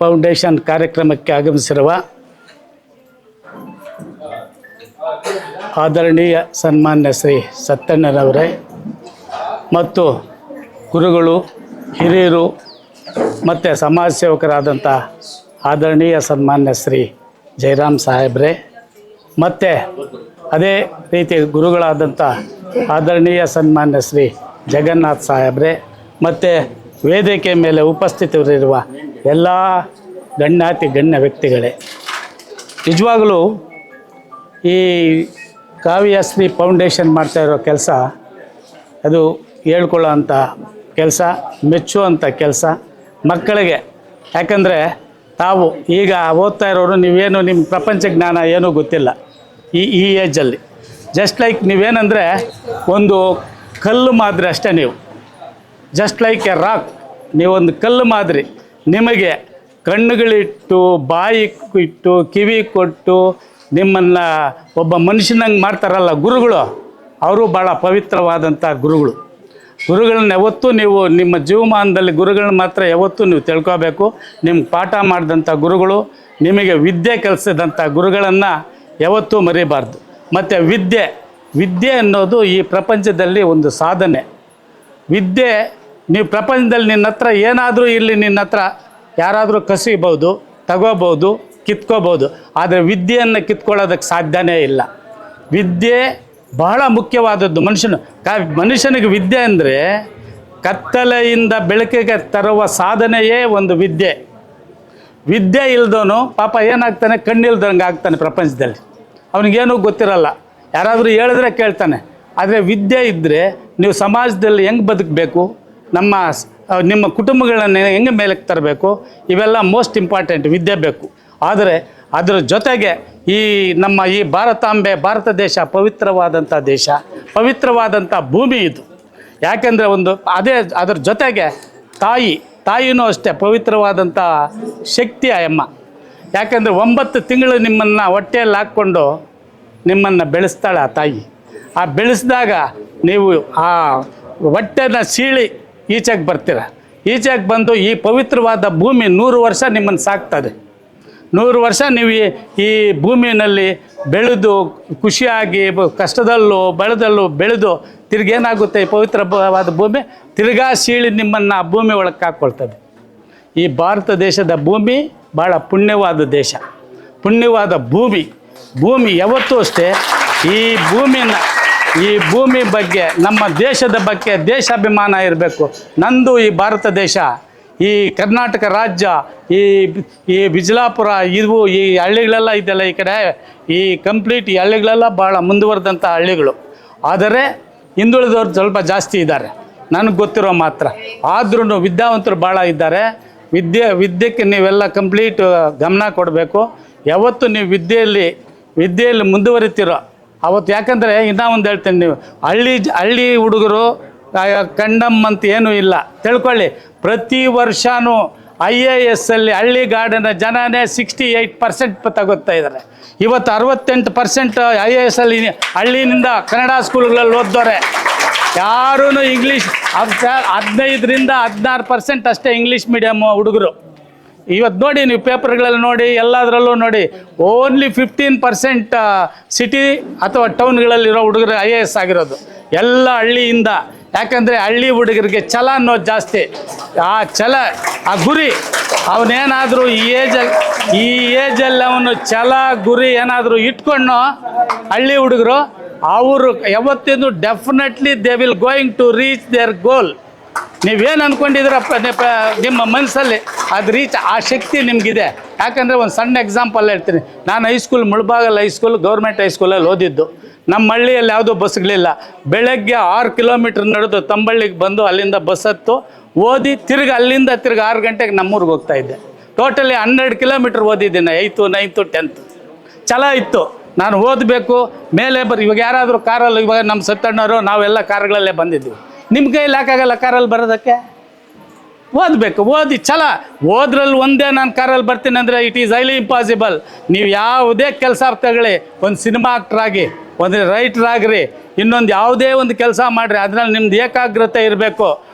Foundation ಕಾರ್ಯಕ್ರಮಕ್ಕೆ ಆಗಮಿಸಿರುವ ಆದರಣೀಯ ಸನ್ಮಾನ್ಯ ಶ್ರೀ ಸತ್ತಣ್ಣನವರೇ ಮತ್ತು ಗುರುಗಳು, ಹಿರಿಯರು ಮತ್ತು ಸಮಾಜ ಸೇವಕರಾದಂಥ ಆದರಣೀಯ ಸನ್ಮಾನ್ಯ ಶ್ರೀ ಜಯರಾಮ್ ಸಾಹೇಬ್ರೆ ಮತ್ತು ಅದೇ ರೀತಿ ಗುರುಗಳಾದಂಥ ಆದರಣೀಯ ಸನ್ಮಾನ್ಯ ಶ್ರೀ ಜಗನ್ನಾಥ್ ಸಾಹೇಬ್ರೆ ಮತ್ತು ವೇದಿಕೆ ಮೇಲೆ ಉಪಸ್ಥಿತರಿರುವ ಎಲ್ಲ ಗಣ್ಯಾತಿ ಗಣ್ಯ ವ್ಯಕ್ತಿಗಳೇ, ನಿಜವಾಗಲೂ ಈ ಕಾವ್ಯಶ್ರೀ ಫೌಂಡೇಶನ್ ಮಾಡ್ತಾಯಿರೋ ಕೆಲಸ ಅದು ಹೇಳ್ಕೊಳ್ಳೋ ಅಂಥ ಕೆಲಸ, ಮೆಚ್ಚುವಂಥ ಕೆಲಸ ಮಕ್ಕಳಿಗೆ. ಯಾಕಂದರೆ ತಾವು ಈಗ ಓದ್ತಾ ಇರೋರು ನೀವೇನು ನಿಮ್ಮ ಪ್ರಪಂಚ ಜ್ಞಾನ ಏನೂ ಗೊತ್ತಿಲ್ಲ ಈ ಏಜಲ್ಲಿ. ಜಸ್ಟ್ ಲೈಕ್ ನೀವೇನಂದರೆ ಒಂದು ಕಲ್ಲು ಮಾದರಿ ಅಷ್ಟೇ. ನೀವು ಜಸ್ಟ್ ಲೈಕ್ ಎ ರಾಕ್, ನೀವೊಂದು ಕಲ್ಲು ಮಾದರಿ. ನಿಮಗೆ ಕಣ್ಣುಗಳಿಟ್ಟು, ಬಾಯಿ ಇಟ್ಟು, ಕಿವಿ ಕೊಟ್ಟು ನಿಮ್ಮನ್ನು ಒಬ್ಬ ಮನುಷ್ಯನಂಗೆ ಮಾಡ್ತಾರಲ್ಲ ಗುರುಗಳು, ಅವರು ಭಾಳ ಪವಿತ್ರವಾದಂಥ ಗುರುಗಳು. ಗುರುಗಳನ್ನ ಯಾವತ್ತೂ ನೀವು ನಿಮ್ಮ ಜೀವಮಾನದಲ್ಲಿ ಗುರುಗಳನ್ನ ಮಾತ್ರ ಯಾವತ್ತೂ ನೀವು ತಿಳ್ಕೋಬೇಕು. ನಿಮ್ಗೆ ಪಾಠ ಮಾಡಿದಂಥ ಗುರುಗಳು, ನಿಮಗೆ ವಿದ್ಯೆ ಕಲಿಸಿದಂಥ ಗುರುಗಳನ್ನು ಯಾವತ್ತೂ ಮರಿಬಾರ್ದು. ಮತ್ತು ವಿದ್ಯೆ ಅನ್ನೋದು ಈ ಪ್ರಪಂಚದಲ್ಲಿ ಒಂದು ಸಾಧನೆ. ವಿದ್ಯೆ ನೀವು ಪ್ರಪಂಚದಲ್ಲಿ ನಿನ್ನ ಹತ್ರ ಏನಾದರೂ ಇಲ್ಲಿ ನಿನ್ನ ಹತ್ರ ಯಾರಾದರೂ ಕಸಿಬೋದು, ತಗೋಬೋದು, ಕಿತ್ಕೋಬೋದು. ಆದರೆ ವಿದ್ಯೆಯನ್ನು ಕಿತ್ಕೊಳ್ಳೋದಕ್ಕೆ ಸಾಧ್ಯನೇ ಇಲ್ಲ. ವಿದ್ಯೆ ಬಹಳ ಮುಖ್ಯವಾದದ್ದು. ಮನುಷ್ಯನಿಗೆ ವಿದ್ಯೆ ಅಂದರೆ ಕತ್ತಲೆಯಿಂದ ಬೆಳಕಿಗೆ ತರುವ ಸಾಧನೆಯೇ ಒಂದು ವಿದ್ಯೆ. ವಿದ್ಯೆ ಇಲ್ದವನು ಪಾಪ ಏನಾಗ್ತಾನೆ, ಕಣ್ಣಿಲ್ದಂಗೆ ಆಗ್ತಾನೆ ಪ್ರಪಂಚದಲ್ಲಿ. ಅವನಿಗೇನೂ ಗೊತ್ತಿರಲ್ಲ, ಯಾರಾದರೂ ಹೇಳಿದ್ರೆ ಕೇಳ್ತಾನೆ. ಆದರೆ ವಿದ್ಯೆ ಇದ್ದರೆ ನೀವು ಸಮಾಜದಲ್ಲಿ ಹೆಂಗೆ ಬದುಕಬೇಕು, ನಿಮ್ಮ ಕುಟುಂಬಗಳನ್ನು ಹೆಂಗೆ ಮೇಲಕ್ಕೆ ತರಬೇಕು, ಇವೆಲ್ಲ ಮೋಸ್ಟ್ ಇಂಪಾರ್ಟೆಂಟ್. ವಿದ್ಯೆ ಬೇಕು. ಆದರೆ ಅದರ ಜೊತೆಗೆ ನಮ್ಮ ಭಾರತಾಂಬೆ, ಭಾರತ ದೇಶ ಪವಿತ್ರವಾದಂಥ ದೇಶ, ಪವಿತ್ರವಾದಂಥ ಭೂಮಿ ಇದು. ಯಾಕೆಂದರೆ ಅದರ ಜೊತೆಗೆ ತಾಯಿನೂ ಅಷ್ಟೇ ಪವಿತ್ರವಾದಂಥ ಶಕ್ತಿ ಆ ಅಮ್ಮ. ಯಾಕೆಂದರೆ 9 ತಿಂಗಳು ನಿಮ್ಮನ್ನು ಹೊಟ್ಟೆಯಲ್ಲಿ ಹಾಕ್ಕೊಂಡು ನಿಮ್ಮನ್ನು ಬೆಳೆಸ್ತಾಳೆ ಆ ತಾಯಿ. ಆ ಬೆಳೆಸಿದಾಗ ನೀವು ಆ ಹೊಟ್ಟೆನ ಸೀಳಿ ಈಚೆಗೆ ಬರ್ತೀರ. ಈಚೆಗೆ ಬಂದು ಈ ಪವಿತ್ರವಾದ ಭೂಮಿ 100 ವರ್ಷ ನಿಮ್ಮನ್ನು ಸಾಕ್ತದೆ. 100 ವರ್ಷ ನೀವು ಈ ಭೂಮಿಯಲ್ಲಿ ಬೆಳೆದು ಖುಷಿಯಾಗಿ ಕಷ್ಟದಲ್ಲೂ ಬೆಳೆದು ತಿರ್ಗೇನಾಗುತ್ತೆ, ಈ ಪವಿತ್ರವಾದ ಭೂಮಿ ತಿರ್ಗಾ ಸೀಳಿ ನಿಮ್ಮನ್ನು ಆ ಭೂಮಿ ಒಳಗೆ ಹಾಕ್ಕೊಳ್ತದೆ. ಈ ಭಾರತ ದೇಶದ ಭೂಮಿ ಭಾಳ ಪುಣ್ಯವಾದ ದೇಶ, ಪುಣ್ಯವಾದ ಭೂಮಿ ಯಾವತ್ತೂ ಅಷ್ಟೇ. ಈ ಭೂಮಿ ಬಗ್ಗೆ, ನಮ್ಮ ದೇಶದ ಬಗ್ಗೆ ದೇಶಾಭಿಮಾನ ಇರಬೇಕು. ನಂದು ಈ ಭಾರತ ದೇಶ, ಈ ಕರ್ನಾಟಕ ರಾಜ್ಯ, ಈ ಬಿಜಲಾಪುರ, ಈ ಹಳ್ಳಿಗಳೆಲ್ಲ ಇದೆಲ್ಲ ಈ ಕಡೆ ಈ ಕಂಪ್ಲೀಟ್ ಈ ಹಳ್ಳಿಗಳೆಲ್ಲ ಭಾಳ ಮುಂದುವರೆದಂಥ ಹಳ್ಳಿಗಳು. ಆದರೆ ಹಿಂದುಳಿದವ್ರು ಸ್ವಲ್ಪ ಜಾಸ್ತಿ ಇದ್ದಾರೆ ನನಗೆ ಗೊತ್ತಿರೋ ಮಾತ್ರ. ಆದ್ರೂ ವಿದ್ಯಾವಂತರು ಭಾಳ ಇದ್ದಾರೆ. ವಿದ್ಯೆಗೆ ನೀವೆಲ್ಲ ಕಂಪ್ಲೀಟ್ ಗಮನ ಕೊಡಬೇಕು. ಯಾವತ್ತು ನೀವು ವಿದ್ಯೆಯಲ್ಲಿ ಮುಂದುವರಿತೀರೋ ಅವತ್ತು. ಯಾಕಂದರೆ ಇನ್ನೂ ಒಂದು ಹೇಳ್ತೇನೆ, ನೀವು ಹಳ್ಳಿ ಹುಡುಗರು ಕಂಡಮ್ ಅಂತ ಏನೂ ಇಲ್ಲ ತಿಳ್ಕೊಳ್ಳಿ. ಪ್ರತಿ ವರ್ಷವೂ IAS ಅಲ್ಲಿ ಹಳ್ಳಿಗಾಡಿನ ಜನನೇ 68% ತಗೋತಾ ಇದ್ದಾರೆ. ಇವತ್ತು 68% IAS ಅಲ್ಲಿ ಹಳ್ಳಿನಿಂದ ಕನ್ನಡ ಸ್ಕೂಲ್ಗಳಲ್ಲಿ ಓದ್ದೋರೆ. ಯಾರೂ ಇಂಗ್ಲೀಷ್ 15ರಿಂದ 16% ಅಷ್ಟೇ ಇಂಗ್ಲೀಷ್ ಮೀಡಿಯಮ್ ಹುಡುಗರು. ಇವತ್ತು ನೋಡಿ, ನೀವು ಪೇಪರ್ಗಳಲ್ಲಿ ನೋಡಿ, ಎಲ್ಲದರಲ್ಲೂ ನೋಡಿ, ಓನ್ಲಿ 15% ಸಿಟಿ ಅಥವಾ ಟೌನ್ಗಳಲ್ಲಿರೋ ಹುಡುಗರು IAS ಆಗಿರೋದು ಎಲ್ಲ ಹಳ್ಳಿಯಿಂದ. ಯಾಕಂದರೆ ಹಳ್ಳಿ ಹುಡುಗರಿಗೆ ಛಲ ಅನ್ನೋದು ಜಾಸ್ತಿ. ಆ ಛಲ, ಆ ಗುರಿ, ಅವನೇನಾದರೂ ಈ ಏಜಲ್ಲಿ ಅವನು ಛಲ ಗುರಿ ಏನಾದರೂ ಇಟ್ಕೊಂಡು ಹಳ್ಳಿ ಹುಡುಗರು ಅವರು ಯಾವತ್ತಿಂದು definitely they will going to reach their goal. ನೀವೇನು ಅಂದ್ಕೊಂಡಿದ್ದೀರಪ್ಪ ನಿಮ್ಮ ಮನಸ್ಸಲ್ಲಿ ಅದು ರೀಚ್, ಆ ಶಕ್ತಿ ನಿಮಗಿದೆ. ಯಾಕಂದರೆ ಒಂದು ಸಣ್ಣ ಎಕ್ಸಾಂಪಲ್ ಹೇಳ್ತೀನಿ. ನಾನು ಮುಳಬಾಗಲ್ ಹೈಸ್ಕೂಲ್ ಗೌರ್ಮೆಂಟ್ ಹೈಸ್ಕೂಲಲ್ಲಿ ಓದಿದ್ದು. ನಮ್ಮ ಹಳ್ಳಿಯಲ್ಲಿ ಯಾವುದೂ ಬಸ್ಗಳಿಲ್ಲ. ಬೆಳಗ್ಗೆ 6 ಕಿಲೋಮೀಟ್ರ್ ನಡೆದು ತಂಬಳ್ಳಿಗೆ ಬಂದು ಅಲ್ಲಿಂದ ಬಸ್ ಹತ್ತು ಓದಿ ತಿರ್ಗಿ ಅಲ್ಲಿಂದ 6 ಗಂಟೆಗೆ ನಮ್ಮೂರಿಗೆ ಹೋಗ್ತಾಯಿದ್ದೆ. ಟೋಟಲಿ 12 ಕಿಲೋಮೀಟ್ರ್ ಓದಿದ್ದೀನಿ. 8th, 9th, 10th ಛಲ ಇತ್ತು. ನಾನು ಓದಬೇಕು ಮೇಲೆ ಇವಾಗ ಯಾರಾದರೂ ಕಾರಲ್ಲಿ, ಇವಾಗ ನಮ್ಮ ಸತ್ತಣ್ಣವರು ನಾವೆಲ್ಲ ಕಾರುಗಳಲ್ಲೇ ಬಂದಿದ್ದೀವಿ. ನಿಮ್ಮ ಕೈಯಲ್ಲಿ ಯಾಕಾಗಲ್ಲ ಕಾರಲ್ಲಿ ಬರೋದಕ್ಕೆ? ಓದಬೇಕು, ಓದಿ ಛಲ. ಓದ್ರಲ್ಲಿ ಒಂದೇ ನಾನು ಕಾರಲ್ಲಿ ಬರ್ತೀನಿ ಅಂದರೆ ಇಟ್ ಈಸ್ ಹೈಲಿ ಇಂಪಾಸಿಬಲ್. ನೀವು ಯಾವುದೇ ಕೆಲಸ ತಗೊಳ್ಳಿ, ಒಂದು ಸಿನಿಮಾ ಆ್ಯಕ್ಟ್ರಾಗಿ, ಒಂದು ರೈಟ್ರಾಗ್ರಿ, ಇನ್ನೊಂದು ಯಾವುದೇ ಒಂದು ಕೆಲಸ ಮಾಡಿರಿ, ಅದರಲ್ಲಿ ನಿಮ್ದು ಏಕಾಗ್ರತೆ ಇರಬೇಕು.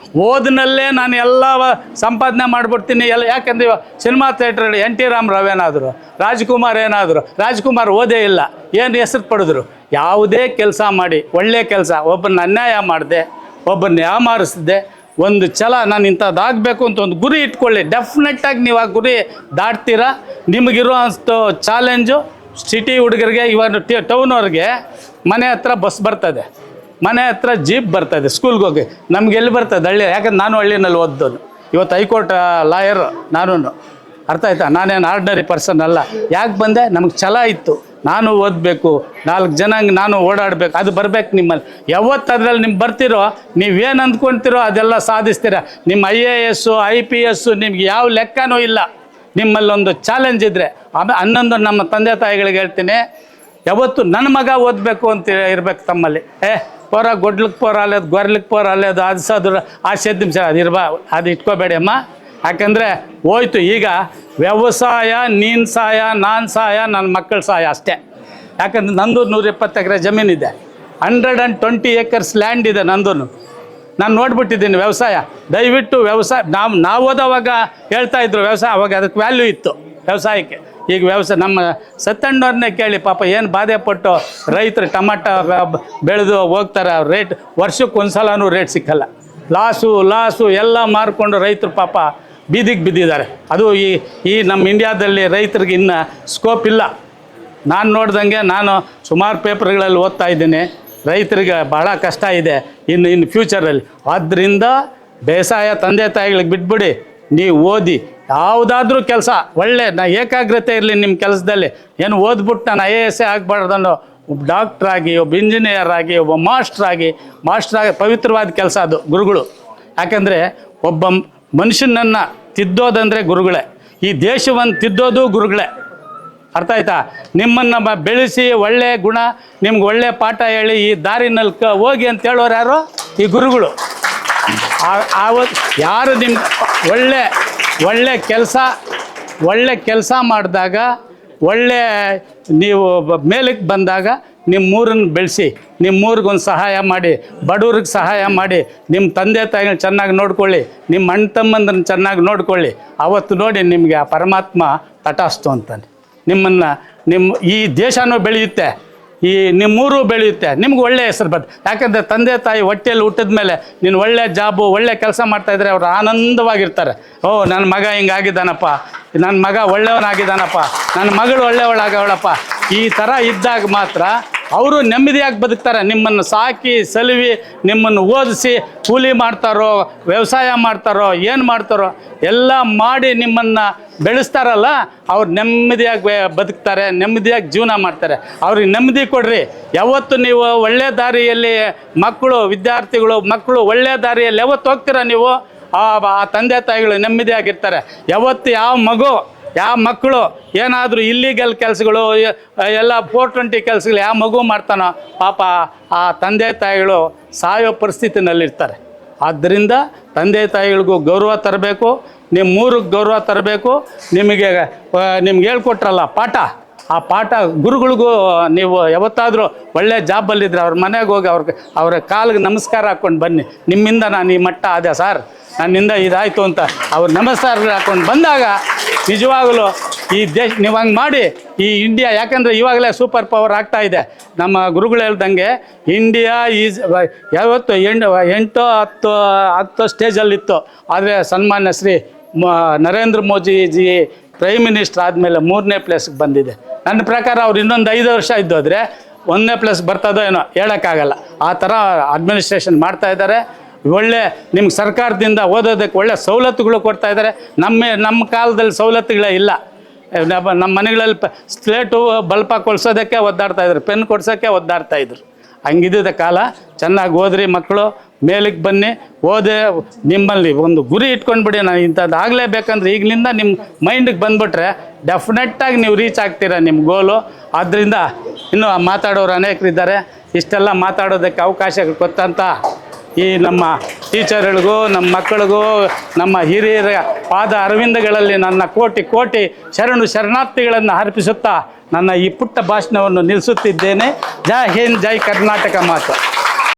ಓದಿನಲ್ಲೇ ನಾನು ಎಲ್ಲ ಸಂಪಾದನೆ ಮಾಡಿಬಿಡ್ತೀನಿ ಎಲ್ಲ. ಯಾಕೆಂದರೆ ಇವಾಗ ಸಿನಿಮಾ ಥಿಯೇಟ್ರಲ್ಲಿ NT ರಾಮರಾವ್ ಏನಾದರು, ರಾಜ್ಕುಮಾರ್ ಓದೇ ಇಲ್ಲ, ಏನು ಹೆಸರು ಪಡೆದ್ರು. ಯಾವುದೇ ಕೆಲಸ ಮಾಡಿ ಒಳ್ಳೆಯ ಕೆಲಸ, ಒಬ್ಬನ ಅನ್ಯಾಯ ಮಾಡಿದೆ, ಒಬ್ಬನ ಯಾಮಾರಿಸಿದೆ, ಒಂದು ಛಲ ನಾನು ಇಂಥದ್ದಾಗಬೇಕು ಅಂತ ಒಂದು ಗುರಿ ಇಟ್ಕೊಳ್ಳಿ. ಡೆಫಿನೆಟ್ಟಾಗಿ ನೀವು ಆ ಗುರಿ ದಾಟ್ತೀರಾ. ನಿಮಗಿರೋ ಅಷ್ಟು ಚಾಲೆಂಜು ಸಿಟಿ ಹುಡುಗರಿಗೆ, ಇವಾಗ ಟೌನವ್ರಿಗೆ ಮನೆ ಹತ್ರ ಬಸ್ ಬರ್ತದೆ, ಮನೆ ಹತ್ರ ಜೀಪ್ ಬರ್ತದೆ ಸ್ಕೂಲ್ಗೆ ಹೋಗಿ. ನಮ್ಗೆ ಎಲ್ಲಿ ಬರ್ತದೆ ಹಳ್ಳಿ? ಯಾಕಂದ್ರೆ ನಾನು ಹಳ್ಳಿನಲ್ಲಿ ಓದ್ದೋನು. ಇವತ್ತು ಹೈಕೋರ್ಟ್ ಲಾಯರ್ ನಾನು, ಅರ್ಥ ಆಯ್ತಾ? ನಾನೇನು ಆರ್ಡಿನರಿ ಪರ್ಸನ್ ಅಲ್ಲ. ಯಾಕೆ ಬಂದೆ? ನಮಗೆ ಛಲ ಇತ್ತು, ನಾನು ಓದಬೇಕು, 4 ಜನಂಗೆ ನಾನು ಓಡಾಡಬೇಕು, ಅದು ಬರಬೇಕು ನಿಮ್ಮಲ್ಲಿ. ಯಾವತ್ತು ಅದರಲ್ಲಿ ನಿಮ್ಗೆ ಬರ್ತಿರೋ, ನೀವೇನು ಅಂದ್ಕೊಳ್ತಿರೋ ಅದೆಲ್ಲ ಸಾಧಿಸ್ತೀರ. ನಿಮ್ಮ IAS IPS ನಿಮ್ಗೆ ಯಾವ ಲೆಕ್ಕನೂ ಇಲ್ಲ. ನಿಮ್ಮಲ್ಲೊಂದು ಚಾಲೆಂಜ್ ಇದ್ದರೆ. ಆಮೇಲೆ ಹನ್ನೊಂದು ನಮ್ಮ ತಂದೆ ತಾಯಿಗಳಿಗೆ ಹೇಳ್ತೀನಿ, ಯಾವತ್ತು ನನ್ನ ಮಗ ಓದಬೇಕು ಅಂತ ಇರ್ಬೇಕು ತಮ್ಮಲ್ಲಿ. ಪೋರ ಗೊಡ್ಲಿಕ್ಕೆ ಪೋರ ಅಲ್ಲದು, ಗೊರ್ಲಿಕ್ಕೆ ಪೋರ ಅಲ್ಲದು, ಅದು ಆಸೆ ನಿಮಿಷ ಅದು ಇಟ್ಕೋಬೇಡಿ ಅಮ್ಮ. ಯಾಕಂದರೆ ಹೋಯ್ತು. ಈಗ ವ್ಯವಸಾಯ, ನೀನು ಸಾಯ, ನಾನು ಸಾಯ, ನನ್ನ ಮಕ್ಕಳ ಸಾಯ ಅಷ್ಟೇ. ಯಾಕಂದ್ರೆ ನಂದು 120 ಎಕರೆ ಜಮೀನಿದೆ, 120 acres ಲ್ಯಾಂಡ್ ಇದೆ ನಂದು. ನಾನು ನೋಡ್ಬಿಟ್ಟಿದ್ದೀನಿ ವ್ಯವಸಾಯ. ದಯವಿಟ್ಟು ವ್ಯವಸಾಯ, ನಾವು ಓದೋವಾಗ ಹೇಳ್ತಾಯಿದ್ರು ವ್ಯವಸಾಯ, ಅವಾಗ ಅದಕ್ಕೆ ವ್ಯಾಲ್ಯೂ ಇತ್ತು ವ್ಯವಸಾಯಕ್ಕೆ. ಈಗ ವ್ಯವಸಾಯ ನಮ್ಮ ಸತ್ತಣ್ಣವ್ರನ್ನೇ ಕೇಳಿ, ಪಾಪ ಏನು ಬಾಧೆ ಪಟ್ಟು ರೈತರು ಟಮಾಟ ಬೆಳೆದು ಹೋಗ್ತಾರೆ. ರೇಟ್ ವರ್ಷಕ್ಕೆ ಒಂದು ಸಲನೂ ರೇಟ್ ಸಿಕ್ಕಲ್ಲ. ಲಾಸು ಎಲ್ಲ ಮಾರ್ಕೊಂಡು ರೈತರು ಪಾಪ ಬೀದಿಗೆ ಬಿದ್ದಿದ್ದಾರೆ. ಅದು ಈ ನಮ್ಮ ಇಂಡಿಯಾದಲ್ಲಿ ರೈತರಿಗೆ ಇನ್ನೂ ಸ್ಕೋಪ್ ಇಲ್ಲ. ನಾನು ನೋಡ್ದಂಗೆ, ನಾನು ಸುಮಾರು ಪೇಪರ್ಗಳಲ್ಲಿ ಓದ್ತಾ ಇದ್ದೀನಿ, ರೈತರಿಗೆ ಬಹಳ ಕಷ್ಟ ಇದೆ ಇನ್ನು ಫ್ಯೂಚರಲ್ಲಿ. ಆದ್ದರಿಂದ ಬೇಸಾಯ ತಂದೆ ತಾಯಿಗಳಿಗೆ ಬಿಟ್ಬಿಡಿ, ನೀವು ಓದಿ ಯಾವುದಾದ್ರೂ ಕೆಲಸ ಒಳ್ಳೆ ಏಕಾಗ್ರತೆ ಇರಲಿ ನಿಮ್ಮ ಕೆಲಸದಲ್ಲಿ. ಏನು ಓದ್ಬಿಟ್ಟು ನಾನು IAS ಆಗಬಾರ್ದನ್ನೋ, ಒಬ್ಬ ಡಾಕ್ಟ್ರಾಗಿ, ಒಬ್ಬ ಇಂಜಿನಿಯರ್ ಆಗಿ, ಒಬ್ಬ ಮಾಸ್ಟ್ರಾಗಿ ಪವಿತ್ರವಾದ ಕೆಲಸ ಅದು ಗುರುಗಳು. ಯಾಕಂದರೆ ಒಬ್ಬ ಮನುಷ್ಯನನ್ನು ತಿದ್ದೋದಂದರೆ ಗುರುಗಳೇ, ಈ ದೇಶವನ್ನು ತಿದ್ದೋದು ಗುರುಗಳೇ. ಅರ್ಥ ಆಯ್ತಾ? ನಿಮ್ಮನ್ನು ಬೆಳೆಸಿ ಒಳ್ಳೆಯ ಗುಣ, ನಿಮ್ಗೆ ಒಳ್ಳೆಯ ಪಾಠ ಹೇಳಿ ಈ ದಾರಿನಲ್ಲಿ ಹೋಗಿ ಅಂತ ಹೇಳೋರು ಯಾರು? ಈ ಗುರುಗಳು. ಯಾರು ನಿಮ್ಮ ಒಳ್ಳೆ ಕೆಲಸ ಮಾಡಿದಾಗ, ನೀವು ಮೇಲಕ್ಕೆ ಬಂದಾಗ ನಿಮ್ಮೂರನ್ನು ಬೆಳೆಸಿ, ನಿಮ್ಮೂರಿಗೊಂದು ಸಹಾಯ ಮಾಡಿ, ಬಡವ್ರಿಗೆ ಸಹಾಯ ಮಾಡಿ, ನಿಮ್ಮ ತಂದೆ ತಾಯಿಗಳನ್ನ ಚೆನ್ನಾಗಿ ನೋಡ್ಕೊಳ್ಳಿ, ನಿಮ್ಮ ಅಣ್ಣ ತಮ್ಮಂದ್ರನ್ನ ಚೆನ್ನಾಗಿ ನೋಡ್ಕೊಳ್ಳಿ. ಅವತ್ತು ನೋಡಿ ನಿಮಗೆ ಆ ಪರಮಾತ್ಮ ತಟಾಸ್ತು ಅಂತಾನೆ. ನಿಮ್ಮ ಈ ದೇಶನೂ ಬೆಳೆಯುತ್ತೆ, ಈ ನಿಮ್ಮೂರು ಬೆಳೆಯುತ್ತೆ, ನಿಮ್ಗೆ ಒಳ್ಳೆಯ ಹೆಸರು ಬರ್ತದೆ. ಯಾಕಂದರೆ ತಂದೆ ತಾಯಿ ಹೊಟ್ಟೆಯಲ್ಲಿ ಹುಟ್ಟಿದ ಮೇಲೆ ನೀನು ಒಳ್ಳೆ ಜಾಬು, ಒಳ್ಳೆ ಕೆಲಸ ಮಾಡ್ತಾಯಿದ್ರೆ ಅವರು ಆನಂದವಾಗಿರ್ತಾರೆ. ನನ್ನ ಮಗ ಹಿಂಗಾಗಿದ್ದಾನಪ್ಪ, ನನ್ನ ಮಗ ಒಳ್ಳೆಯವನಾಗಿದ್ದಾನಪ್ಪ, ನನ್ನ ಮಗಳು ಒಳ್ಳೆಯವಳಾಗವಳಪ್ಪ. ಈ ಥರ ಇದ್ದಾಗ ಮಾತ್ರ ಅವರು ನೆಮ್ಮದಿಯಾಗಿ ಬದುಕ್ತಾರೆ. ನಿಮ್ಮನ್ನು ಸಾಕಿ ಸಲುವಿ, ನಿಮ್ಮನ್ನು ಓದಿಸಿ, ಕೂಲಿ ಮಾಡ್ತಾರೋ, ವ್ಯವಸಾಯ ಮಾಡ್ತಾರೋ, ಏನು ಮಾಡ್ತಾರೋ ಎಲ್ಲ ಮಾಡಿ ನಿಮ್ಮನ್ನು ಬೆಳೆಸ್ತಾರಲ್ಲ, ಅವ್ರು ನೆಮ್ಮದಿಯಾಗಿ ಬದುಕ್ತಾರೆ, ನೆಮ್ಮದಿಯಾಗಿ ಜೀವನ ಮಾಡ್ತಾರೆ. ಅವ್ರಿಗೆ ನೆಮ್ಮದಿ ಕೊಡ್ರಿ. ಯಾವತ್ತು ನೀವು ಒಳ್ಳೆಯ ದಾರಿಯಲ್ಲಿ ವಿದ್ಯಾರ್ಥಿಗಳು ಮಕ್ಕಳು ಒಳ್ಳೆಯ ದಾರಿಯಲ್ಲಿ ಯಾವತ್ತು ಹೋಗ್ತೀರ ನೀವು, ಆ ತಂದೆ ತಾಯಿಗಳು ನೆಮ್ಮದಿಯಾಗಿರ್ತಾರೆ. ಯಾವತ್ತು ಯಾವ ಮಕ್ಕಳು ಏನಾದರೂ ಇಲ್ಲಿಗಲ್ ಕೆಲಸಗಳು, ಎಲ್ಲ 420 ಕೆಲಸಗಳು ಯಾವ ಮಗು ಮಾಡ್ತಾನೋ ಪಾಪ ಆ ತಂದೆ ತಾಯಿಗಳು ಸಾಯೋ ಪರಿಸ್ಥಿತಿನಲ್ಲಿರ್ತಾರೆ. ಆದ್ದರಿಂದ ತಂದೆ ತಾಯಿಗಳಿಗೂ ಗೌರವ ತರಬೇಕು, ನಿಮ್ಮೂರಿಗೆ ಗೌರವ ತರಬೇಕು. ನಿಮಗೆ ಹೇಳ್ಕೊಟ್ರಲ್ಲ ಪಾಠ, ಆ ಪಾಠ ಗುರುಗಳಿಗೂ ನೀವು ಯಾವತ್ತಾದರೂ ಒಳ್ಳೆ ಜಾಬಲ್ಲಿದ್ದರೆ ಅವ್ರ ಮನೆಗೆ ಹೋಗಿ ಅವ್ರ ಕಾಲಿಗೆ ನಮಸ್ಕಾರ ಹಾಕ್ಕೊಂಡು ಬನ್ನಿ. ನಿಮ್ಮಿಂದ ನಾನು ಈ ಮಟ್ಟ ಆದೆ ಸರ್, ನನ್ನಿಂದ ಇದಾಯಿತು ಅಂತ ಅವ್ರು ನಮಸ್ಕಾರ ಹಾಕ್ಕೊಂಡು ಬಂದಾಗ ನಿಜವಾಗಲೂ ಈ ದೇಶ ನೀವು ಹಂಗೆ ಮಾಡಿ ಈ ಇಂಡಿಯಾ, ಯಾಕಂದರೆ ಇವಾಗಲೇ ಸೂಪರ್ ಪವರ್ ಆಗ್ತಾ ಇದೆ. ನಮ್ಮ ಗುರುಗಳು ಹೇಳ್ದಂಗೆ ಇಂಡಿಯಾ ಈಸ್ ಯಾವತ್ತು 8-10 ಸ್ಟೇಜಲ್ಲಿತ್ತು. ಆದರೆ ಸನ್ಮಾನ್ಯ ಶ್ರೀ ನರೇಂದ್ರ ಮೋದಿಜಿ ಪ್ರೈಮ್ ಮಿನಿಸ್ಟರ್ ಆದಮೇಲೆ 3ನೇ ಪ್ಲೇಸ್ಗೆ ಬಂದಿದೆ. ನನ್ನ ಪ್ರಕಾರ ಅವ್ರು ಇನ್ನೊಂದು 5 ವರ್ಷ ಇದ್ದೋದ್ರೆ 1ನೇ ಪ್ಲೇಸ್ ಬರ್ತದೋ ಏನೋ ಹೇಳೋಕ್ಕಾಗಲ್ಲ. ಆ ಥರ ಅಡ್ಮಿನಿಸ್ಟ್ರೇಷನ್ ಮಾಡ್ತಾಯಿದ್ದಾರೆ. ನಿಮ್ಗೆ ಸರ್ಕಾರದಿಂದ ಓದೋದಕ್ಕೆ ಒಳ್ಳೆ ಸವಲತ್ತುಗಳು ಕೊಡ್ತಾ ಇದ್ದಾರೆ. ನಮ್ಮ ಕಾಲದಲ್ಲಿ ಸವಲತ್ತುಗಳೇ ಇಲ್ಲ. ನಮ್ಮ ಮನೆಗಳಲ್ಲಿ ಸ್ಲೇಟು ಬಲ್ಪ ಕೊಡ್ಸೋದಕ್ಕೆ ಒದ್ದಾಡ್ತಾಯಿದ್ರು, ಪೆನ್ ಕೊಡ್ಸೋಕ್ಕೆ ಒದ್ದಾಡ್ತಾಯಿದ್ರು. ಹಂಗಿದ್ದ ಕಾಲ. ಚೆನ್ನಾಗಿ ಓದ್ರಿ ಮಕ್ಕಳು, ಮೇಲಕ್ಕೆ ಬನ್ನಿ, ನಿಮ್ಮಲ್ಲಿ ಒಂದು ಗುರಿ ಇಟ್ಕೊಂಡ್ಬಿಡಿ, ನಾನು ಇಂಥದ್ದು ಆಗಲೇಬೇಕಂದ್ರೆ ಈಗಲಿಂದ ನಿಮ್ಮ ಮೈಂಡಿಗೆ ಬಂದುಬಿಟ್ರೆ ಡೆಫಿನೆಟ್ಟಾಗಿ ನೀವು ರೀಚ್ ಆಗ್ತೀರಾ ನಿಮ್ಮ ಗೋಲು. ಆದ್ದರಿಂದ ಇನ್ನೂ ಮಾತಾಡೋರು ಅನೇಕರಿದ್ದಾರೆ. ಇಷ್ಟೆಲ್ಲ ಮಾತಾಡೋದಕ್ಕೆ ಅವಕಾಶ ಕೊಟ್ಟಂಥ ಈ ನಮ್ಮ ಟೀಚರ್ಗಳಿಗೂ, ನಮ್ಮ ಮಕ್ಕಳಿಗೂ, ನಮ್ಮ ಹಿರಿಯರ ಪಾದ ಅರವಿಂದಗಳಲ್ಲಿ ನನ್ನ ಕೋಟಿ ಶರಣಾರ್ಥಿಗಳನ್ನು ಅರ್ಪಿಸುತ್ತಾ ನನ್ನ ಈ ಪುಟ್ಟ ಭಾಷಣವನ್ನು ನಿಲ್ಲಿಸುತ್ತಿದ್ದೇನೆ. ಜೈ ಹಿಂದ್, ಜೈ ಕರ್ನಾಟಕ ಮಾತು.